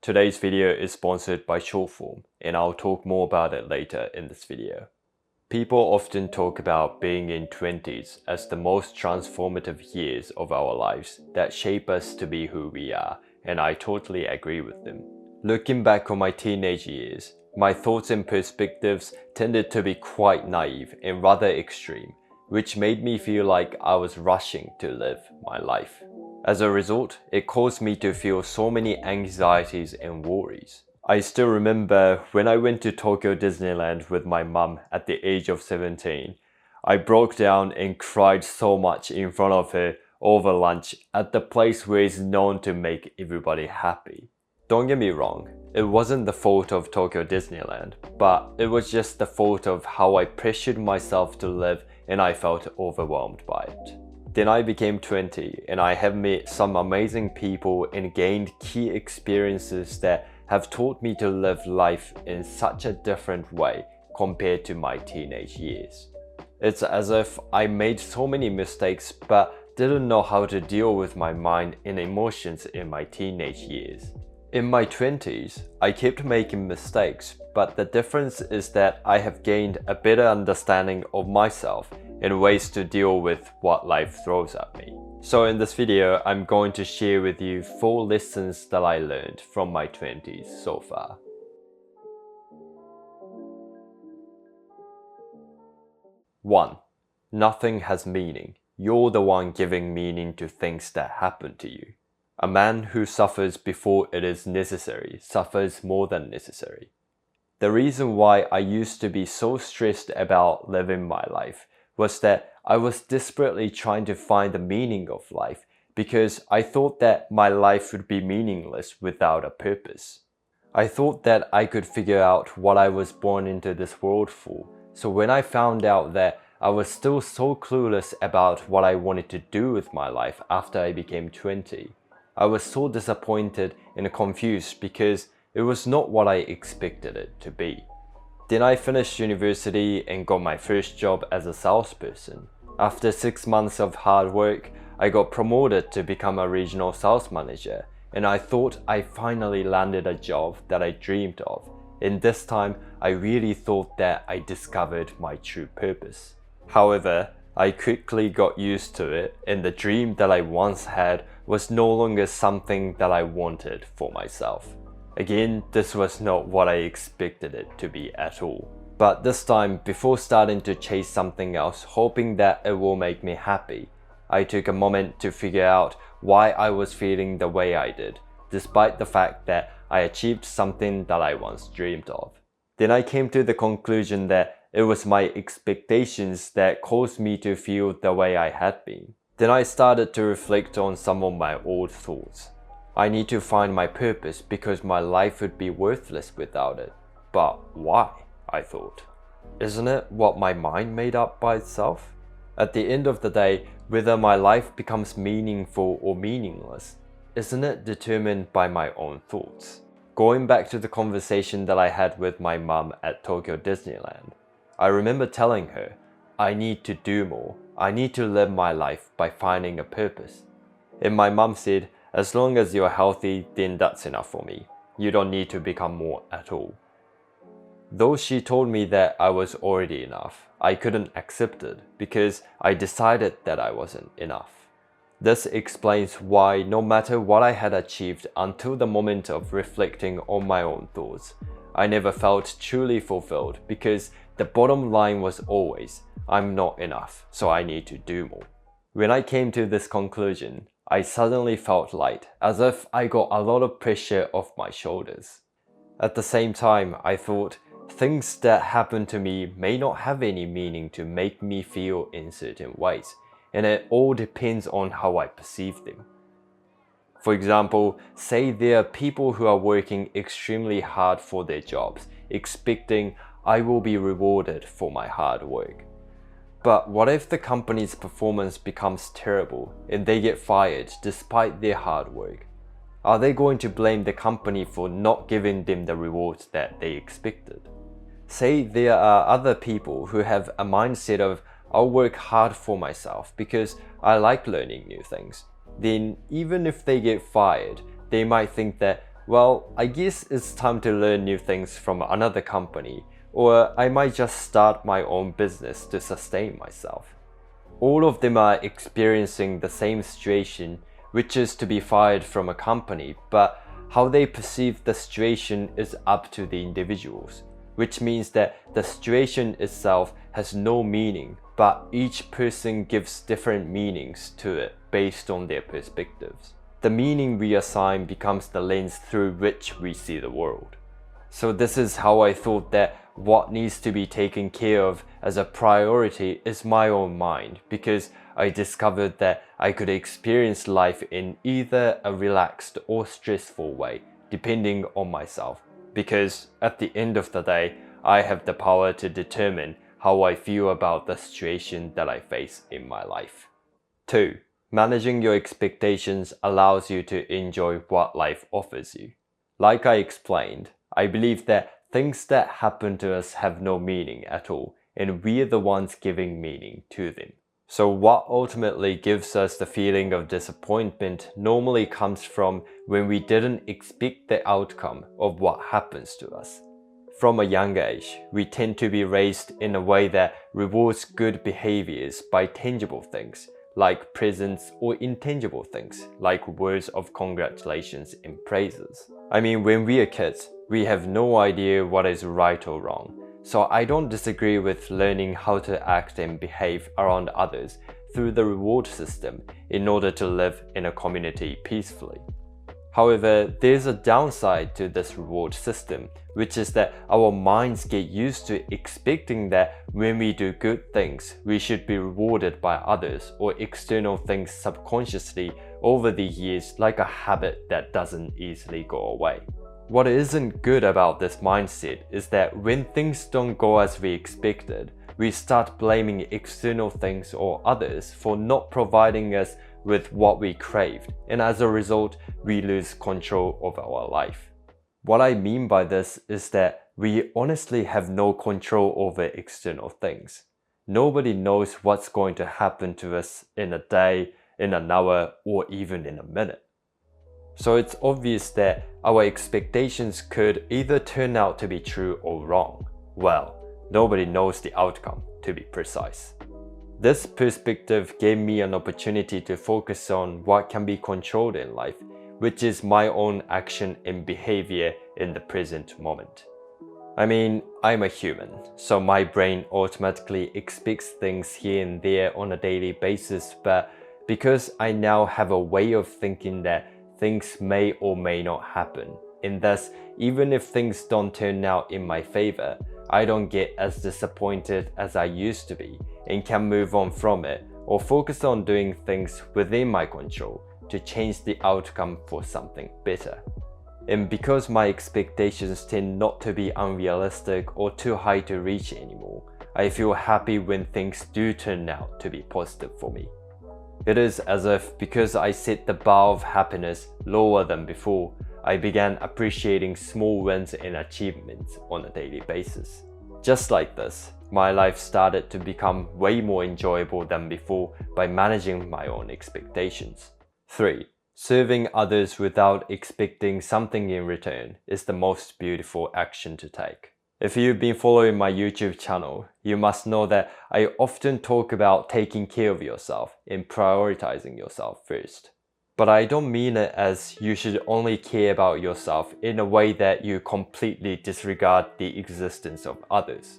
Today's video is sponsored by Shortform, and I'll talk more about it later in this video. People often talk about being in 20s as the most transformative years of our lives that shape us to be who we are, and I totally agree with them. Looking back on my teenage years, my thoughts and perspectives tended to be quite naive and rather extreme, which made me feel like I was rushing to live my life. As a result, it caused me to feel so many anxieties and worries. I still remember when I went to Tokyo Disneyland with my mum at the age of 17. I broke down and cried so much in front of her over lunch at the place where it's known to make everybody happy. Don't get me wrong, it wasn't the fault of Tokyo Disneyland, but it was just the fault of how I pressured myself to live and I felt overwhelmed by it. Then I became 20 and I have met some amazing people and gained key experiences that have taught me to live life in such a different way compared to my teenage years. It's as if I made so many mistakes but didn't know how to deal with my mind and emotions in my teenage years. In my 20s, I kept making mistakes, but the difference is that I have gained a better understanding of myself and ways to deal with what life throws at me. So in this video, I'm going to share with you 4 lessons that I learned from my 20s so far. 1. Nothing has meaning. You're the one giving meaning to things that happen to you. A man who suffers before it is necessary suffers more than necessary. The reason why I used to be so stressed about living my life was that I was desperately trying to find the meaning of life because I thought that my life would be meaningless without a purpose. I thought that I could figure out what I was born into this world for. So when I found out that I was still so clueless about what I wanted to do with my life after I became 20, I was so disappointed and confused because it was not what I expected it to be. Then I finished university and got my first job as a salesperson. After 6 months of hard work, I got promoted to become a regional sales manager, and I thought I finally landed a job that I dreamed of. And this time, I really thought that I discovered my true purpose. However, I quickly got used to it, and the dream that I once had was no longer something that I wanted for myself. Again, this was not what I expected it to be at all. But this time, before starting to chase something else, hoping that it will make me happy, I took a moment to figure out why I was feeling the way I did, despite the fact that I achieved something that I once dreamed of. Then I came to the conclusion that it was my expectations that caused me to feel the way I had been. Then I started to reflect on some of my old thoughts. I need to find my purpose because my life would be worthless without it. But why? I thought. Isn't it what my mind made up by itself? At the end of the day, whether my life becomes meaningful or meaningless, isn't it determined by my own thoughts? Going back to the conversation that I had with my mum at Tokyo Disneyland, I remember telling her, I need to do more. I need to live my life by finding a purpose. And my mum said, as long as you're healthy, then that's enough for me. You don't need to become more at all. Though she told me that I was already enough, I couldn't accept it because I decided that I wasn't enough. This explains why no matter what I had achieved until the moment of reflecting on my own thoughts, I never felt truly fulfilled because the bottom line was always, I'm not enough, so I need to do more. When I came to this conclusion, I suddenly felt light, as if I got a lot of pressure off my shoulders. At the same time, I thought, things that happen to me may not have any meaning to make me feel in certain ways, and it all depends on how I perceive them. For example, say there are people who are working extremely hard for their jobs, expecting I will be rewarded for my hard work. But what if the company's performance becomes terrible and they get fired despite their hard work? Are they going to blame the company for not giving them the rewards that they expected? Say there are other people who have a mindset of I'll work hard for myself because I like learning new things. Then even if they get fired, they might think that Well, I guess it's time to learn new things from another company, or I might just start my own business to sustain myself. All of them are experiencing the same situation, which is to be fired from a company, but how they perceive the situation is up to the individuals, which means that the situation itself has no meaning, but each person gives different meanings to it based on their perspectives. The meaning we assign becomes the lens through which we see the world. So this is how I thought that what needs to be taken care of as a priority is my own mind, because I discovered that I could experience life in either a relaxed or stressful way, depending on myself, because at the end of the day, I have the power to determine how I feel about the situation that I face in my life. 2. Managing your expectations allows you to enjoy what life offers you. Like I explained, I believe that things that happen to us have no meaning at all, and we're the ones giving meaning to them. So what ultimately gives us the feeling of disappointment normally comes from when we didn't expect the outcome of what happens to us. From a young age, we tend to be raised in a way that rewards good behaviors by tangible things, like presents, or intangible things, like words of congratulations and praises. I mean, when we are kids, we have no idea what is right or wrong. So I don't disagree with learning how to act and behave around others through the reward system in order to live in a community peacefully. However, there's a downside to this reward system, which is that our minds get used to expecting that when we do good things, we should be rewarded by others or external things subconsciously over the years, like a habit that doesn't easily go away. What isn't good about this mindset is that when things don't go as we expected, we start blaming external things or others for not providing us with what we craved, and as a result, we lose control of our life. What I mean by this is that we honestly have no control over external things. Nobody knows what's going to happen to us in a day, in an hour, or even in a minute. So it's obvious that our expectations could either turn out to be true or wrong. Well, nobody knows the outcome, to be precise. This perspective gave me an opportunity to focus on what can be controlled in life, which is my own action and behavior in the present moment. I mean, I'm a human, so my brain automatically expects things here and there on a daily basis, but because I now have a way of thinking that things may or may not happen, and thus, even if things don't turn out in my favor, I don't get as disappointed as I used to be and can move on from it or focus on doing things within my control to change the outcome for something better. And because my expectations tend not to be unrealistic or too high to reach anymore, I feel happy when things do turn out to be positive for me. It is as if because I set the bar of happiness lower than before, I began appreciating small wins and achievements on a daily basis. Just like this, my life started to become way more enjoyable than before by managing my own expectations. 3. Serving others without expecting something in return is the most beautiful action to take. If you've been following my YouTube channel, you must know that I often talk about taking care of yourself and prioritizing yourself first. But I don't mean it as you should only care about yourself in a way that you completely disregard the existence of others.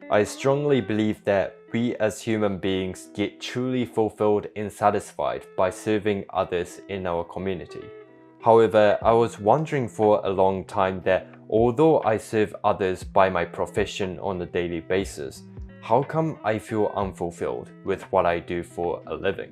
I strongly believe that we as human beings get truly fulfilled and satisfied by serving others in our community. However, I was wondering for a long time that although I serve others by my profession on a daily basis, how come I feel unfulfilled with what I do for a living?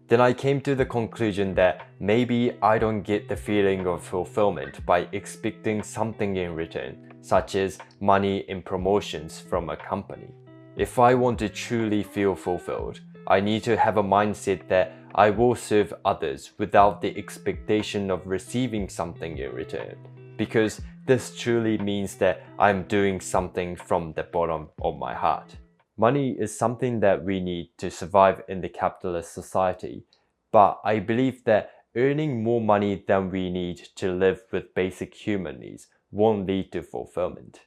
Then I came to the conclusion that maybe I don't get the feeling of fulfillment by expecting something in return, such as money and promotions from a company. If I want to truly feel fulfilled, I need to have a mindset that I will serve others without the expectation of receiving something in return, because this truly means that I'm doing something from the bottom of my heart. Money is something that we need to survive in the capitalist society, but I believe that earning more money than we need to live with basic human needs won't lead to fulfillment.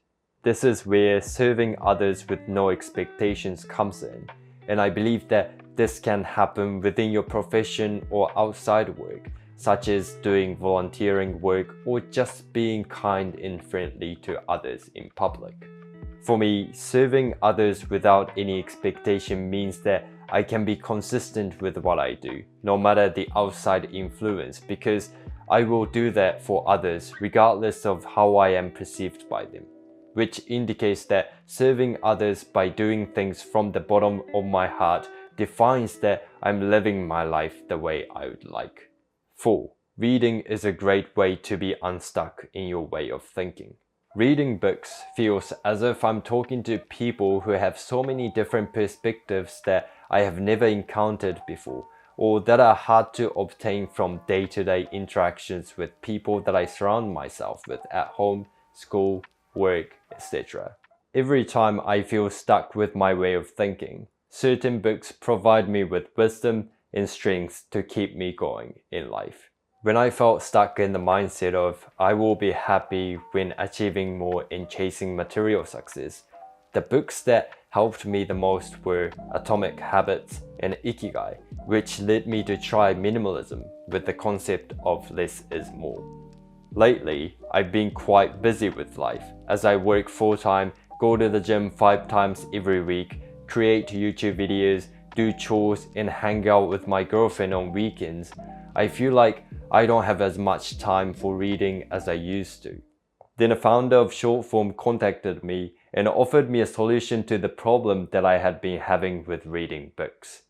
This is where serving others with no expectations comes in, and I believe that this can happen within your profession or outside work, such as doing volunteering work or just being kind and friendly to others in public. For me, serving others without any expectation means that I can be consistent with what I do, no matter the outside influence, because I will do that for others regardless of how I am perceived by them, which indicates that serving others by doing things from the bottom of my heart defines that I'm living my life the way I would like. 4. Reading is a great way to be unstuck in your way of thinking. Reading books feels as if I'm talking to people who have so many different perspectives that I have never encountered before, or that are hard to obtain from day-to-day interactions with people that I surround myself with at home, school, work, etc. Every time I feel stuck with my way of thinking, certain books provide me with wisdom and strength to keep me going in life. When I felt stuck in the mindset of I will be happy when achieving more and chasing material success, the books that helped me the most were Atomic Habits and Ikigai, which led me to try minimalism with the concept of less is more. Lately, I've been quite busy with life as I work full-time, go to the gym 5 times every week, create YouTube videos, do chores, and hang out with my girlfriend on weekends. I feel like I don't have as much time for reading as I used to. Then a founder of Shortform contacted me and offered me a solution to the problem that I had been having with reading books.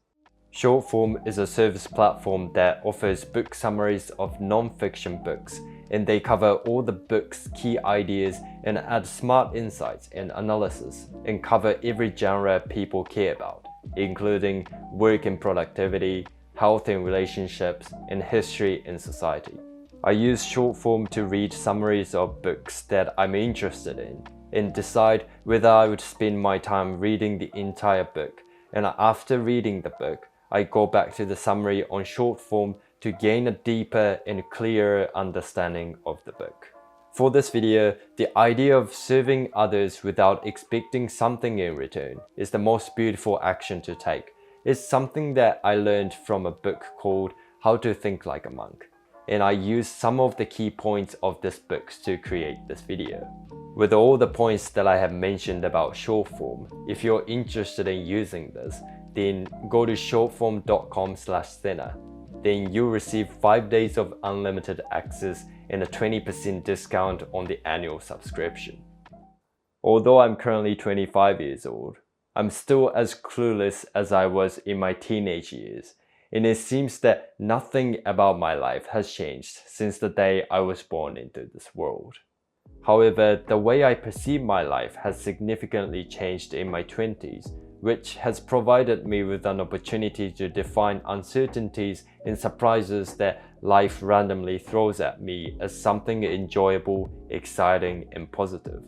Shortform is a service platform that offers book summaries of non-fiction books, and they cover all the book's key ideas and add smart insights and analysis and cover every genre people care about, including work and productivity, health and relationships, and history and society. I use Shortform to read summaries of books that I'm interested in and decide whether I would spend my time reading the entire book, and after reading the book, I go back to the summary on Shortform to gain a deeper and clearer understanding of the book. For this video, the idea of serving others without expecting something in return is the most beautiful action to take. It's something that I learned from a book called How to Think Like a Monk, and I used some of the key points of this book to create this video. With all the points that I have mentioned about Shortform, if you're interested in using this, then go to shortform.com/Sena. Then you'll receive 5 days of unlimited access and a 20% discount on the annual subscription. Although I'm currently 25 years old, I'm still as clueless as I was in my teenage years, and it seems that nothing about my life has changed since the day I was born into this world. However, the way I perceive my life has significantly changed in my 20s, which has provided me with an opportunity to define uncertainties and surprises that life randomly throws at me as something enjoyable, exciting, and positive.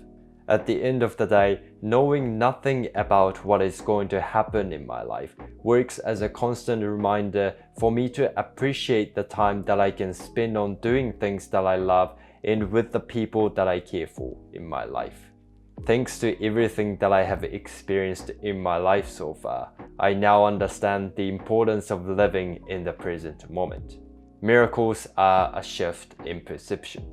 At the end of the day, knowing nothing about what is going to happen in my life works as a constant reminder for me to appreciate the time that I can spend on doing things that I love and with the people that I care for in my life. Thanks to everything that I have experienced in my life so far, I now understand the importance of living in the present moment. Miracles are a shift in perception.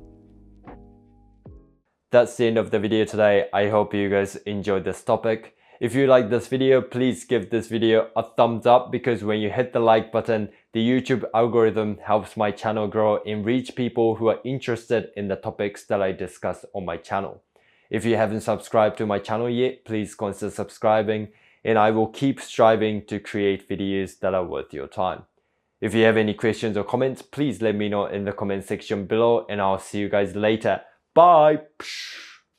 That's the end of the video today. I hope you guys enjoyed this topic. If you like this video, please give this video a thumbs up, because when you hit the like button, the YouTube algorithm helps my channel grow and reach people who are interested in the topics that I discuss on my channel. If you haven't subscribed to my channel yet, please consider subscribing, and I will keep striving to create videos that are worth your time. If you have any questions or comments, please let me know in the comment section below, and I'll see you guys later. Bye!